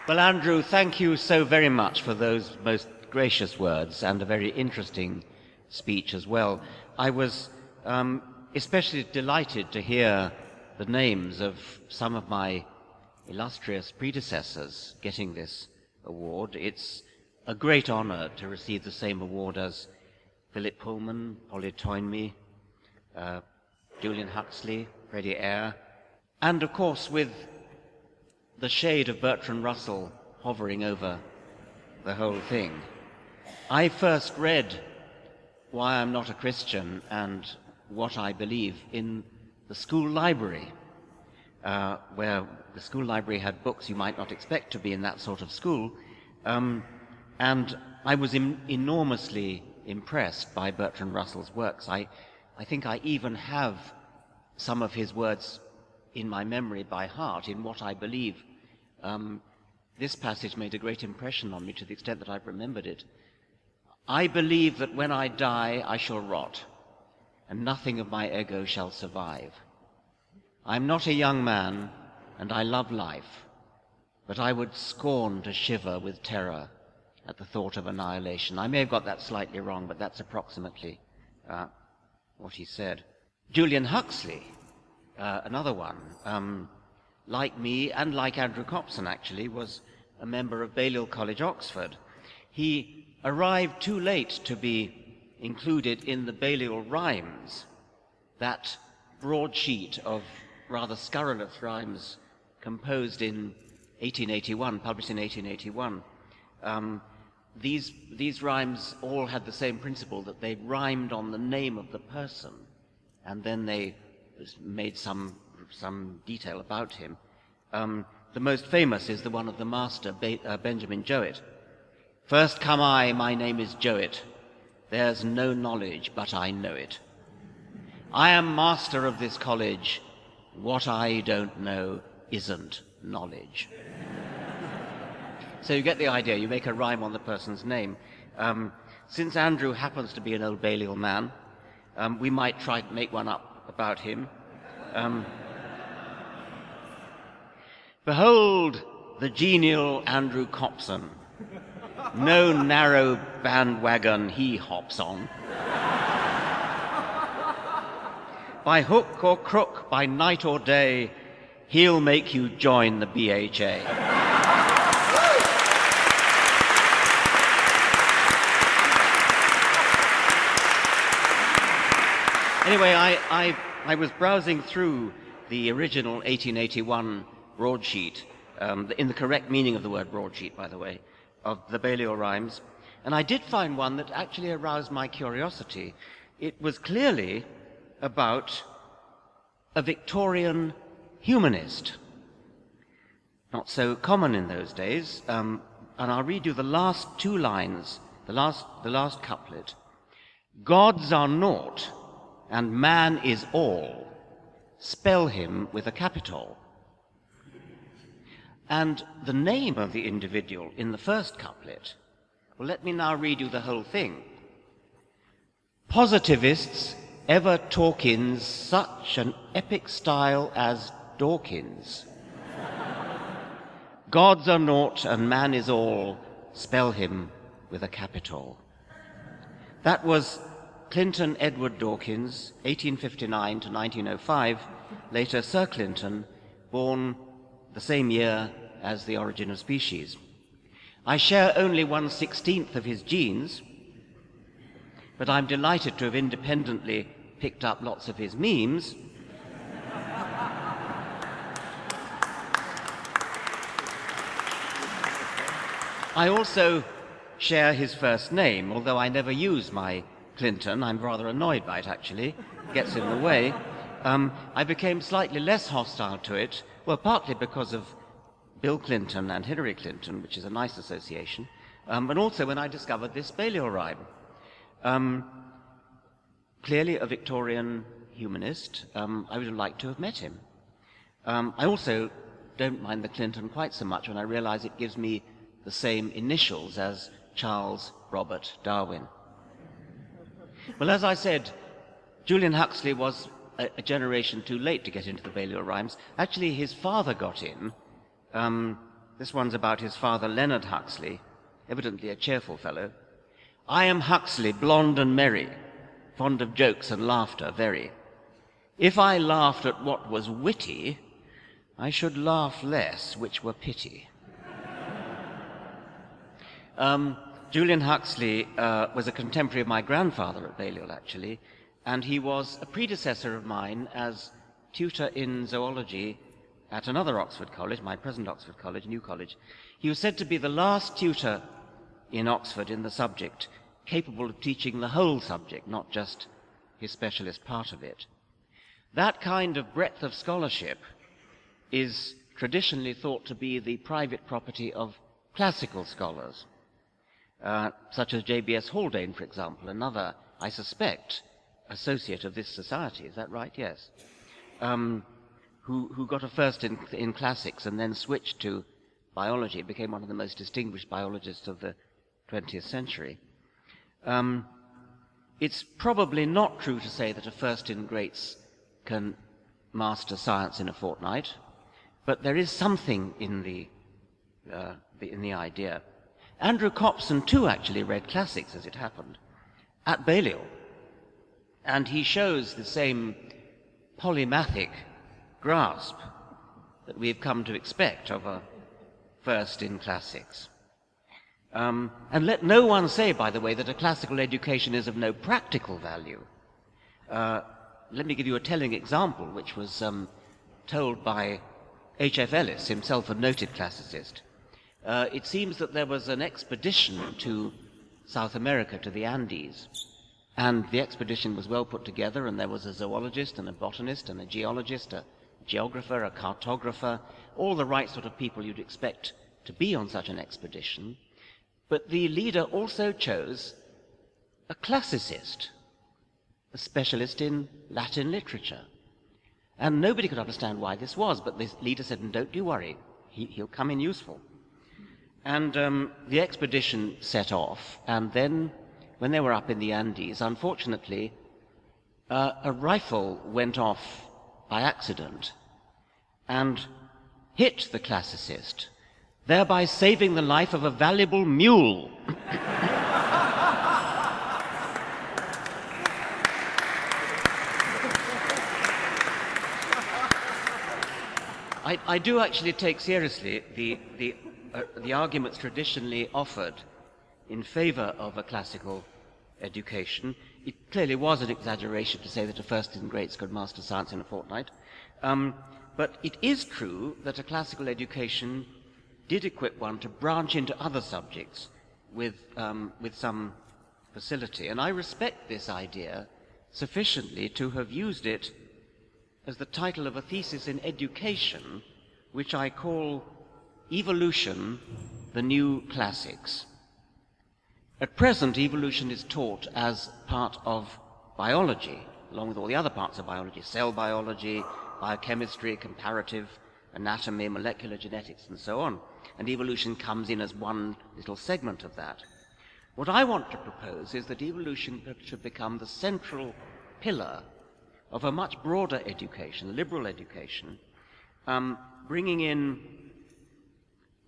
Well, Andrew, thank you so very much for those most gracious words and a very interesting speech as well. I was especially delighted to hear the names of some of my illustrious predecessors getting this award. It's a great honor to receive the same award as Philip Pullman, Polly Toynbee, Julian Huxley, Freddie Eyre, and of course with the shade of Bertrand Russell hovering over the whole thing. I first read Why I'm Not a Christian and What I Believe in the school library, where the school library had books you might not expect to be in that sort of school, and I was enormously impressed by Bertrand Russell's works. I think I even have some of his words in my memory by heart, in What I Believe. This passage made a great impression on me to the extent that I've remembered it. I believe that when I die I shall rot, and nothing of my ego shall survive. I'm not a young man, and I love life, but I would scorn to shiver with terror at the thought of annihilation. I may have got that slightly wrong, but that's approximately what he said. Julian Huxley, another one, like me and like Andrew Copson actually, was a member of Balliol College, Oxford. He arrived too late to be included in the Balliol Rhymes, that broadsheet of rather scurrilous rhymes composed in 1881, published in 1881. These rhymes all had the same principle, that they rhymed on the name of the person, and then they made some detail about him. The most famous is the one of the master, Benjamin Jowett. First come I, my name is Jowett. There's no knowledge, but I know it. I am master of this college. What I don't know isn't knowledge. So you get the idea. You make a rhyme on the person's name. Since Andrew happens to be an old Balliol man, we might try to make one up about him. Behold the genial Andrew Copson. No narrow bandwagon he hops on. By hook or crook, by night or day, he'll make you join the BHA. Anyway, I was browsing through the original 1881 broadsheet, in the correct meaning of the word broadsheet, by the way, of the Balliol Rhymes, and I did find one that actually aroused my curiosity. It was clearly about a Victorian humanist, not so common in those days, and I'll read you the last two lines, the last couplet. Gods are naught, and man is all. Spell him with a capital. And the name of the individual in the first couplet, well, let me now read you the whole thing. Positivists ever talk in such an epic style as Dawkins. Gods are naught and man is all. Spell him with a capital. That was Clinton Edward Dawkins, 1859 to 1905, later Sir Clinton, born the same year as The Origin of Species. I share only 1/16 of his genes, but I'm delighted to have independently picked up lots of his memes. I also share his first name, although I never use my Clinton. I'm rather annoyed by it, actually. It gets in the way. I became slightly less hostile to it, well, partly because of Bill Clinton and Hillary Clinton, which is a nice association, but also when I discovered this Balliol rhyme. Clearly a Victorian humanist. I would have liked to have met him. I also don't mind the Clinton quite so much when I realize it gives me the same initials as Charles Robert Darwin. Well, as I said, Julian Huxley was a generation too late to get into the Balliol rhymes. Actually, his father got in This one's about his father, Leonard Huxley, evidently a cheerful fellow. I am Huxley, blonde and merry, fond of jokes and laughter very. If I laughed at what was witty, I should laugh less, which were pity. Julian Huxley was a contemporary of my grandfather at Balliol, actually, and he was a predecessor of mine as tutor in zoology at another Oxford college, my present Oxford College, New College. He was said to be the last tutor in Oxford in the subject, capable of teaching the whole subject, not just his specialist part of it. That kind of breadth of scholarship is traditionally thought to be the private property of classical scholars, such as J.B.S. Haldane, for example, another, I suspect, associate of this society. Is that right? Yes. Who got a first in classics and then switched to biology, became one of the most distinguished biologists of the 20th century. It's probably not true to say that a first in greats can master science in a fortnight, but there is something in the idea. Andrew Copson, too, actually read classics, as it happened, at Balliol, and he shows the same polymathic grasp that we've come to expect of a first in classics. And let no one say, by the way, that a classical education is of no practical value. Let me give you a telling example, which was told by H.F. Ellis, himself a noted classicist. It seems that there was an expedition to South America, to the Andes, and the expedition was well put together, and there was a zoologist and a botanist and a geologist, a geographer, a cartographer, all the right sort of people you'd expect to be on such an expedition. But the leader also chose a classicist, a specialist in Latin literature. And nobody could understand why this was, but this leader said, don't you worry, he'll come in useful. And the expedition set off, and then when they were up in the Andes, unfortunately, a rifle went off by accident and hit the classicist, thereby saving the life of a valuable mule. I do actually take seriously the arguments traditionally offered in favor of a classical education. It clearly was an exaggeration to say that a first in greats could master science in a fortnight. But it is true that a classical education did equip one to branch into other subjects with some facility. And I respect this idea sufficiently to have used it as the title of a thesis in education, which I call Evolution, the New Classics. At present, evolution is taught as part of biology, along with all the other parts of biology, cell biology, biochemistry, comparative anatomy, molecular genetics, and so on. And evolution comes in as one little segment of that. What I want to propose is that evolution should become the central pillar of a much broader education, liberal education, bringing in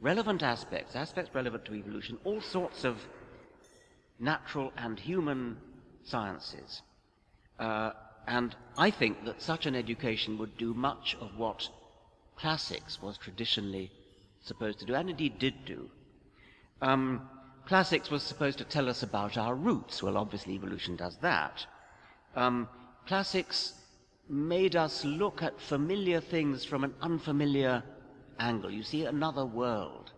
relevant aspects relevant to evolution, all sorts of natural and human sciences. And I think that such an education would do much of what classics was traditionally supposed to do, and indeed did do. Classics was supposed to tell us about our roots. Well, obviously evolution does that. Classics made us look at familiar things from an unfamiliar angle. You see another world,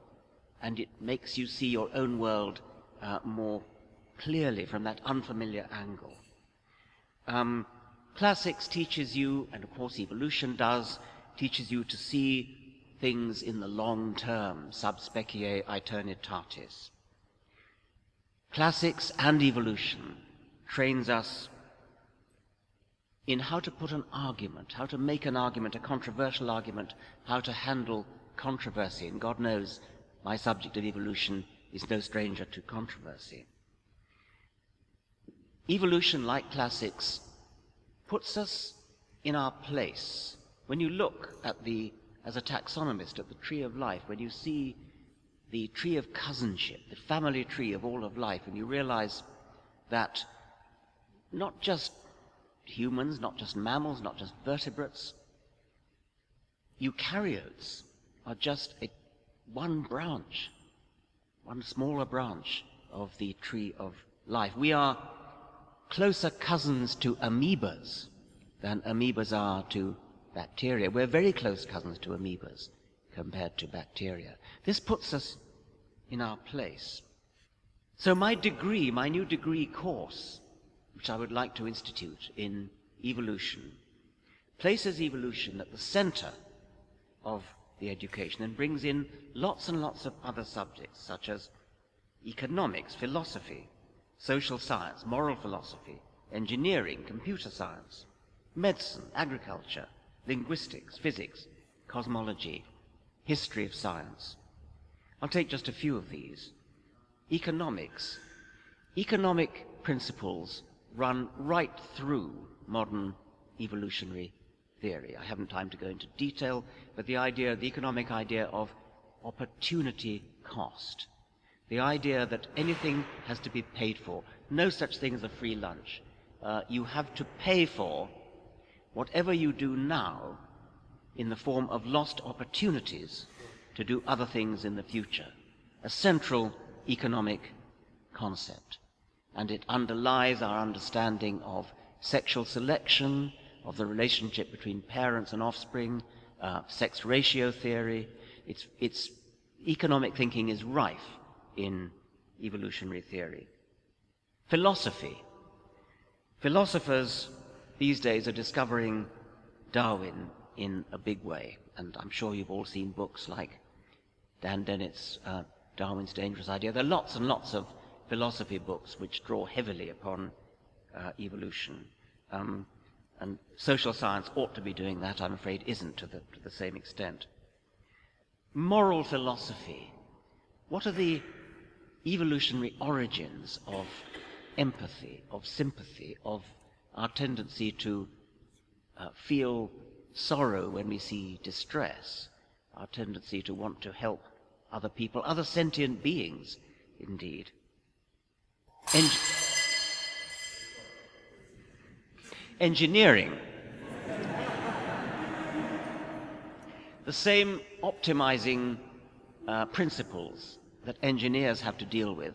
and it makes you see your own world more clearly from that unfamiliar angle. Classics teaches you, and of course evolution does, teaches you to see things in the long term, sub specie aeternitatis. Classics and evolution trains us in how to put an argument, how to make an argument, a controversial argument, how to handle controversy. And God knows my subject of evolution is no stranger to controversy. Evolution, like classics, puts us in our place. When you look at the as a taxonomist, at the tree of life, when you see the tree of cousinship, the family tree of all of life, and you realize that not just humans, not just mammals, not just vertebrates, eukaryotes are just one branch, one smaller branch of the tree of life. We are closer cousins to amoebas than amoebas are to bacteria. We're very close cousins to amoebas compared to bacteria. This puts us in our place. So my new degree course, which I would like to institute in evolution, places evolution at the center of the education and brings in lots and lots of other subjects, such as economics, philosophy, social science, moral philosophy, engineering, computer science, medicine, agriculture, linguistics, physics, cosmology, history of science. I'll take just a few of these. Economics. Economic principles run right through modern evolutionary theory. I haven't time to go into detail, but the economic idea of opportunity cost, the idea that anything has to be paid for, no such thing as a free lunch. You have to pay for whatever you do now in the form of lost opportunities to do other things in the future. A central economic concept. And it underlies our understanding of sexual selection, of the relationship between parents and offspring, sex ratio theory. Its economic thinking is rife in evolutionary theory. Philosophy. Philosophers these days are discovering Darwin in a big way, and I'm sure you've all seen books like Dan Dennett's Darwin's Dangerous Idea. There are lots and lots of philosophy books which draw heavily upon evolution. And social science ought to be doing that, I'm afraid isn't to the same extent. Moral philosophy. What are the evolutionary origins of empathy, of sympathy, of our tendency to feel sorrow when we see distress, our tendency to want to help other people, other sentient beings, indeed. Engineering. The same optimizing principles that engineers have to deal with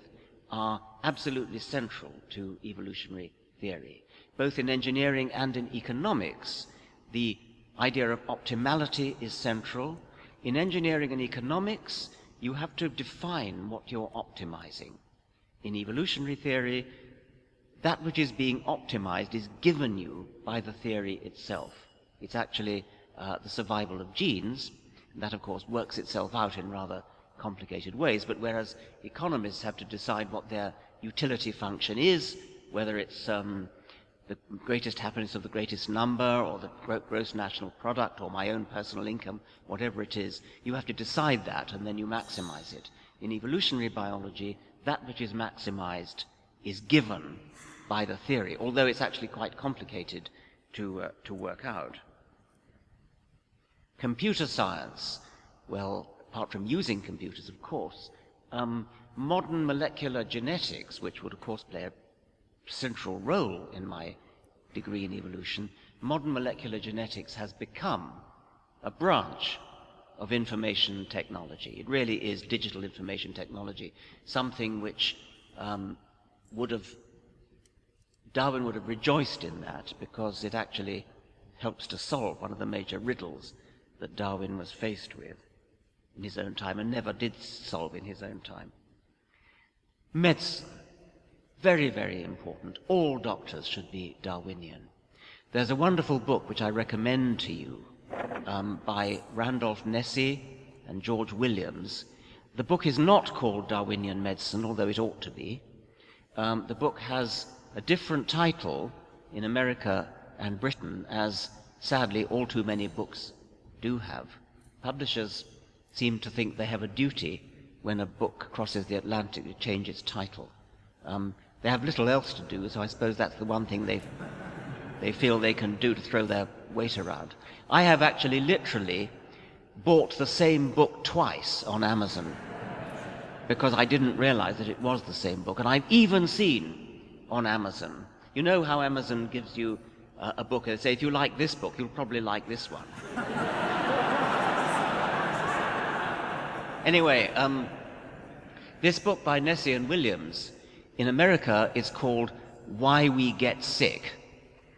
are absolutely central to evolutionary theory. Both in engineering and in economics, the idea of optimality is central. In engineering and economics, you have to define what you're optimizing. In evolutionary theory, that which is being optimized is given you by the theory itself. It's actually the survival of genes. And that, of course, works itself out in rather complicated ways. But whereas economists have to decide what their utility function is, whether it's the greatest happiness of the greatest number, or the gross national product, or my own personal income, whatever it is, you have to decide that, and then you maximize it. In evolutionary biology, that which is maximized is given by the theory, although it's actually quite complicated to work out. Computer science, well, apart from using computers, of course, modern molecular genetics, which would, of course, play a central role in my degree in evolution, modern molecular genetics has become a branch of information technology. It really is digital information technology, something which Darwin would have rejoiced in that, because it actually helps to solve one of the major riddles that Darwin was faced with in his own time and never did solve in his own time. Medicine. Very, very important. All doctors should be Darwinian. There's a wonderful book which I recommend to you by Randolph Nesse and George Williams. The book is not called Darwinian Medicine, although it ought to be. The book has a different title in America and Britain, as sadly all too many books do have. Publishers seem to think they have a duty when a book crosses the Atlantic to change its title. They have little else to do, so I suppose that's the one thing they feel they can do to throw their weight around. I have actually literally bought the same book twice on Amazon because I didn't realize that it was the same book. And I've even seen on Amazon, you know how Amazon gives you a book, and they say, if you like this book, you'll probably like this one. Anyway, this book by Nessie and Williams, in America, is called Why We Get Sick,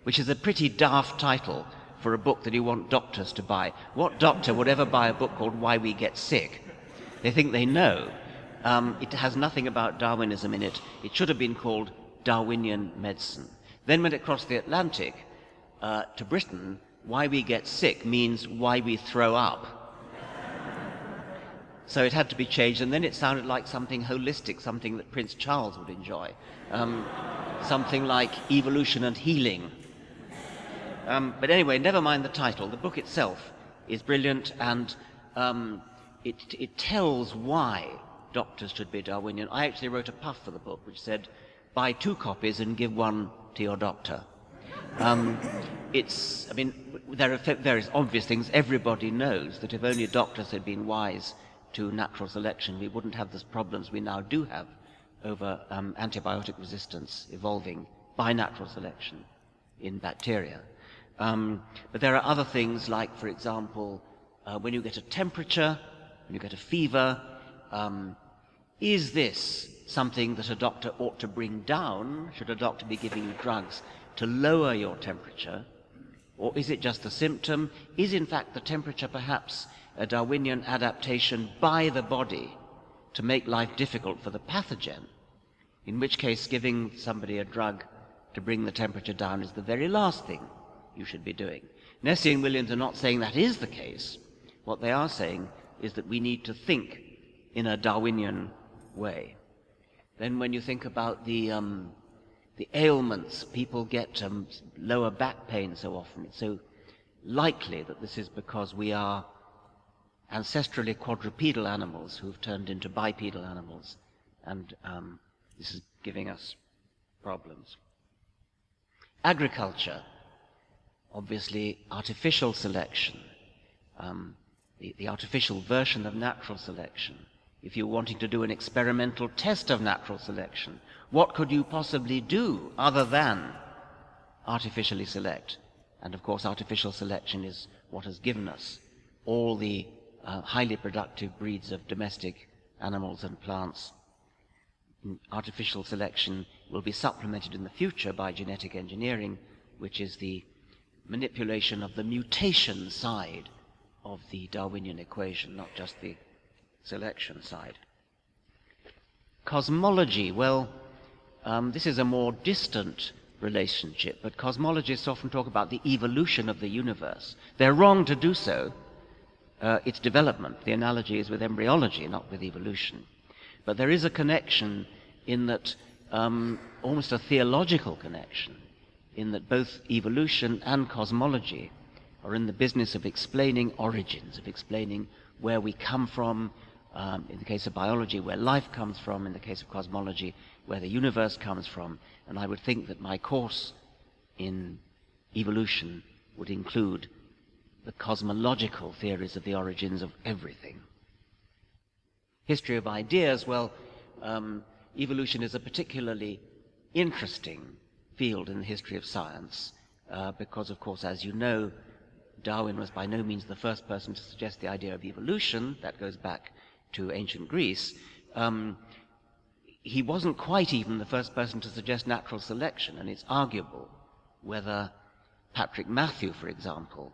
which is a pretty daft title for a book that you want doctors to buy. What doctor would ever buy a book called Why We Get Sick? They think they know. It has nothing about Darwinism in it. It should have been called Darwinian Medicine. Then when it crossed the Atlantic to Britain, Why We Get Sick means why we throw up. So it had to be changed, and then it sounded like something holistic, something that Prince Charles would enjoy. Something like evolution and healing. But anyway, never mind the title. The book itself is brilliant, and it tells why doctors should be Darwinian. I actually wrote a puff for the book which said, buy 2 copies and give 1 to your doctor. There are various obvious things. Everybody knows that if only doctors had been wise to natural selection, we wouldn't have the problems we now do have over antibiotic resistance evolving by natural selection in bacteria. But there are other things like, for example, when you get a temperature, when you get a fever, is this something that a doctor ought to bring down? Should a doctor be giving you drugs to lower your temperature? Or is it just a symptom? Is in fact the temperature perhaps a Darwinian adaptation by the body to make life difficult for the pathogen? In which case giving somebody a drug to bring the temperature down is the very last thing you should be doing. Nessie and Williams are not saying that is the case. What they are saying is that we need to think in a Darwinian way. Then when you think about the ailments, people get lower back pain so often. It's so likely that this is because we are ancestrally quadrupedal animals who've turned into bipedal animals, and this is giving us problems. Agriculture, obviously artificial selection, the artificial version of natural selection. If you're wanting to do an experimental test of natural selection, what could you possibly do other than artificially select? And of course, artificial selection is what has given us all the highly productive breeds of domestic animals and plants. Artificial selection will be supplemented in the future by genetic engineering, which is the manipulation of the mutation side of the Darwinian equation, not just the selection side. Cosmology, well, this is a more distant relationship, but cosmologists often talk about the evolution of the universe. They're wrong to do so. It's development. The analogy is with embryology, not with evolution. But there is a connection in that, almost a theological connection, in that both evolution and cosmology are in the business of explaining origins, of explaining where we come from, in the case of biology, where life comes from, in the case of cosmology, where the universe comes from. And I would think that my course in evolution would include the cosmological theories of the origins of everything. History of ideas, well, evolution is a particularly interesting field in the history of science, because, of course, as you know, Darwin was by no means the first person to suggest the idea of evolution. That goes back to ancient Greece. He wasn't quite even the first person to suggest natural selection, and it's arguable whether Patrick Matthew, for example,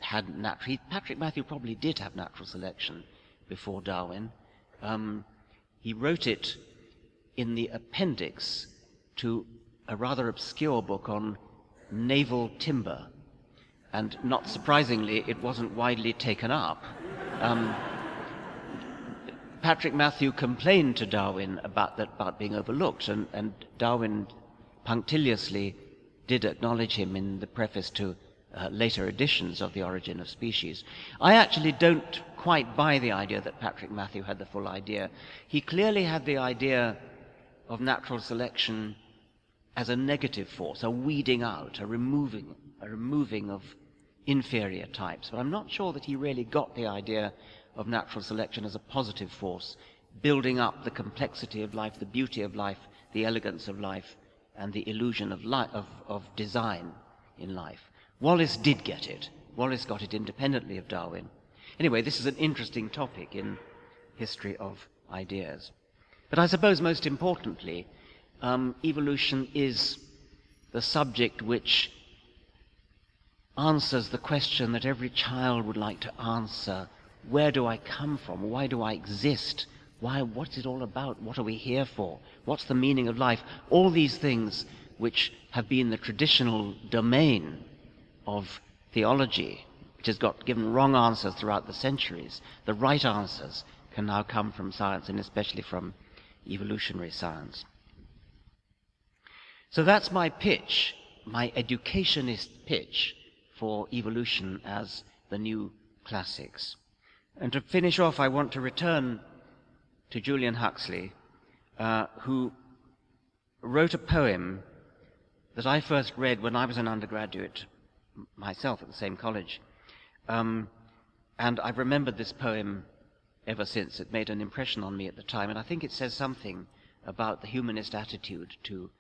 Patrick Matthew probably did have natural selection before Darwin. He wrote it in the appendix to a rather obscure book on naval timber, and not surprisingly, it wasn't widely taken up. Patrick Matthew complained to Darwin about being overlooked, and Darwin punctiliously did acknowledge him in the preface to later editions of The Origin of Species. I actually don't quite buy the idea that Patrick Matthew had the full idea. He clearly had the idea of natural selection as a negative force, a weeding out, a removing of inferior types. But I'm not sure that he really got the idea of natural selection as a positive force, building up the complexity of life, the beauty of life, the elegance of life, and the illusion of design in life. Wallace did get it. Wallace got it independently of Darwin. Anyway, this is an interesting topic in history of ideas. But I suppose most importantly, evolution is the subject which answers the question that every child would like to answer. Where do I come from? Why do I exist? What's it all about? What are we here for? What's the meaning of life? All these things which have been the traditional domain of theology, which has given wrong answers throughout the centuries. The right answers can now come from science, and especially from evolutionary science. So that's my pitch, my educationist pitch for evolution as the new classics. And to finish off, I want to return to Julian Huxley, who wrote a poem that I first read when I was an undergraduate myself at the same college. And I've remembered this poem ever since. It made an impression on me at the time, and I think it says something about the humanist attitude to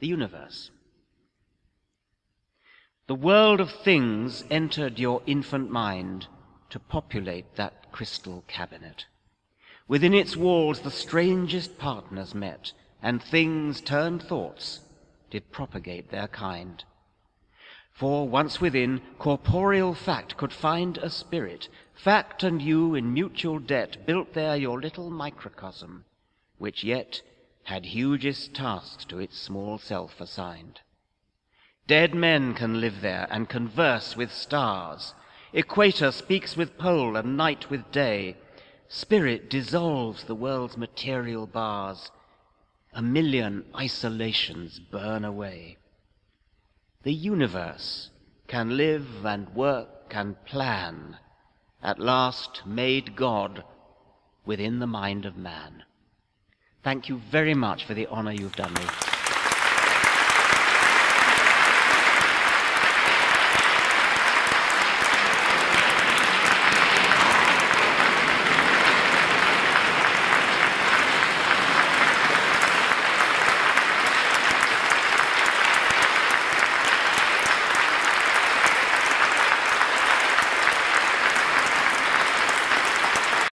the universe. The world of things entered your infant mind to populate that crystal cabinet. Within its walls the strangest partners met, and things turned thoughts did propagate their kind. For once within, corporeal fact could find a spirit. Fact and you in mutual debt built there your little microcosm, which yet had hugest tasks to its small self assigned. Dead men can live there and converse with stars. Equator speaks with pole and night with day. Spirit dissolves the world's material bars. A million isolations burn away. The universe can live and work and plan, at last made God within the mind of man. Thank you very much for the honor you've done me.